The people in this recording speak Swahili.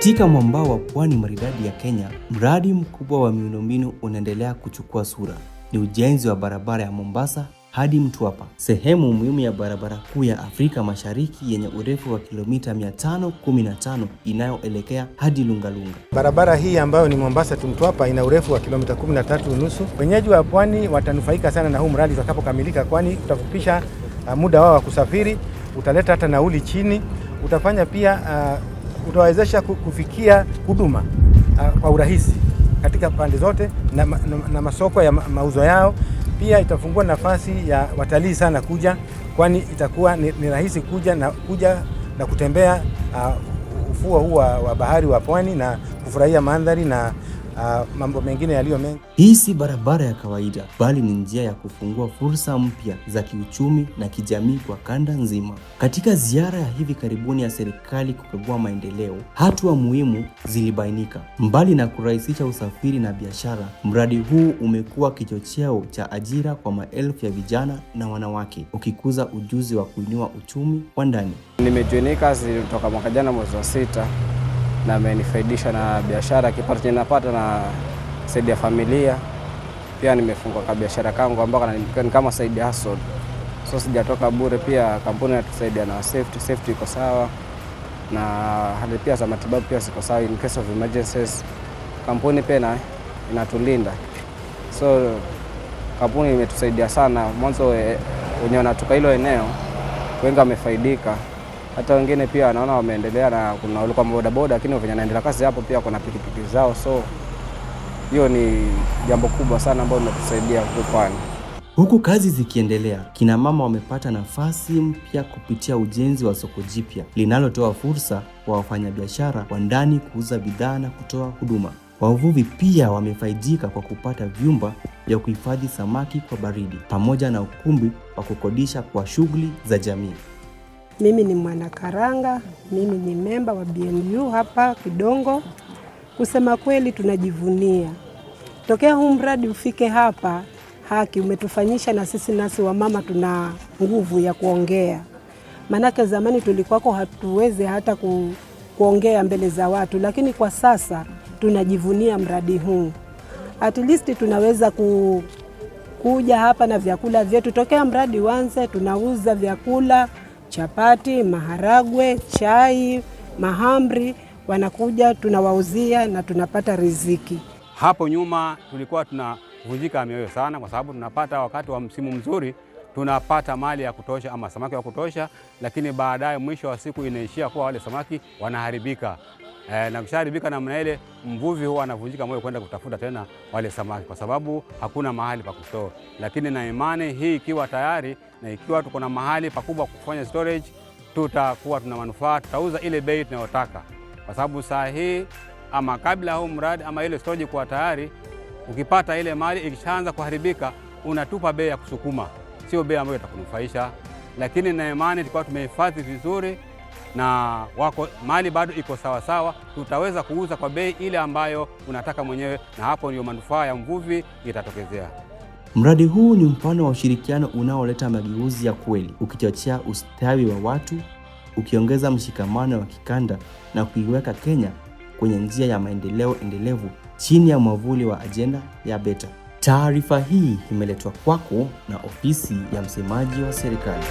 Katika mwambao wa pwani maridadi ya Kenya, mradi mkubwa wa miundombinu unaendelea kuchukua sura. Ni ujenzi wa barabara ya Mombasa hadi Mtwapa, sehemu muhimu ya barabara kuu ya Afrika Mashariki yenye urefu wa kilomita 515 inayoelekea hadi Lungalunga. Barabara hii ambayo ni Mombasa to Mtwapa ina urefu wa kilomita 13.5. Wenyeji wa pwani watanufaika sana na huu mradi utakapokamilika, kwani utafupisha muda wao wa kusafiri, utaleta hata nauli chini, utafanya pia utawezesha kufikia huduma kwa urahisi katika pande zote na masoko ya mauzo yao. Pia itafungua nafasi ya watalii sana kuja, kwani itakuwa ni rahisi kuja na kutembea ufuo huu wa bahari wa pwani na kufurahia mandhari na mambo mengine yaliyo mengi. Hii si barabara ya kawaida, bali ni njia ya kufungua fursa mpya za kiuchumi na kijamii kwa kanda nzima. Katika ziara ya hivi karibuni ya serikali kukagua maendeleo, hatua muhimu zilibainika. Mbali na kurahisisha usafiri na biashara, mradi huu umekuwa kichocheo cha ajira kwa maelfu ya vijana na wanawake, ukikuza ujuzi wa kuinua uchumi wa ndani. Nimejoin kazi kutoka mwaka jana mwezi wa 6 na amenifaidisha na biashara, kipato ninapata na saidi ya familia. Pia nimefungua kwa biashara kangu ambako ni kama side hustle. So sijatoka bure, pia kampuni inatusaidia na safety iko sawa, na hali pia za matibabu pia ziko sawa in case of emergencies. Kampuni pia inatulinda. So kampuni imetusaidia sana. Mwanzo wenye wanatoka hilo eneo wengi wamefaidika. Hata wengine pia wanaona wameendelea, na kuna walikuwa bodaboda lakini wenye wanaendelea kazi hapo pia kuna pikipiki zao. So hiyo ni jambo kubwa sana ambalo limetusaidia kupani. Huku kazi zikiendelea, kina mama wamepata nafasi mpya kupitia ujenzi wa soko jipya linalotoa fursa kwa wafanyabiashara wa ndani kuuza bidhaa na kutoa huduma. Wavuvi pia wamefaidika kwa kupata vyumba vya kuhifadhi samaki kwa baridi pamoja na ukumbi wa kukodisha kwa shughuli za jamii. Mimi ni Mwanakaranga, mimi ni memba wa BMU hapa Kidongo. Kusema kweli tunajivunia. Tokea huu mradi ufike hapa, haki umetufanyisha na sisi nasi wamama tuna nguvu ya kuongea. Manake zamani tulikuwako hatuweze hata kuongea mbele za watu, lakini kwa sasa tunajivunia mradi huu. At least tunaweza kuja hapa na vyakula vyetu. Tokea mradi uanze tunauza vyakula, chapati, maharagwe, chai, mahamri, wanakuja tunawauzia na tunapata riziki. Hapo nyuma tulikuwa tunavunjika mioyo sana, kwa sababu tunapata wakati wa msimu mzuri tunapata mali ya kutosha ama samaki wa kutosha, lakini baadaye mwisho wa siku inaishia kuwa wale samaki wanaharibika. Na kusharibika namna ile, mvuvi huwa anavunjika moyo kwenda kutafuta tena wale samaki kwa sababu hakuna mahali pa kustore. Lakini na imani hii ikiwa tayari na ikiwa tuko na mahali pakubwa kufanya storage, tutakuwa tuna manufaa, tutauza ile bei tunayotaka. Kwa sababu saa hii ama kabla huu mradi ama ile storage kuwa tayari, ukipata ile mali ikishaanza kuharibika, unatupa bei ya kusukuma, sio bei ambayo itakunufaisha. Lakini na imani tulikuwa tumehifadhi vizuri na wako mali bado iko sawa sawa, tutaweza kuuza kwa bei ile ambayo unataka mwenyewe, na hapo ndio manufaa ya mvuvi itatokezea. Mradi huu ni mfano wa ushirikiano unaoleta mageuzi ya kweli, ukichochea ustawi wa watu, ukiongeza mshikamano wa kikanda na kuiweka Kenya kwenye njia ya maendeleo endelevu chini ya mwavuli wa ajenda ya BETA. Taarifa hii imeletwa kwako na ofisi ya msemaji wa serikali.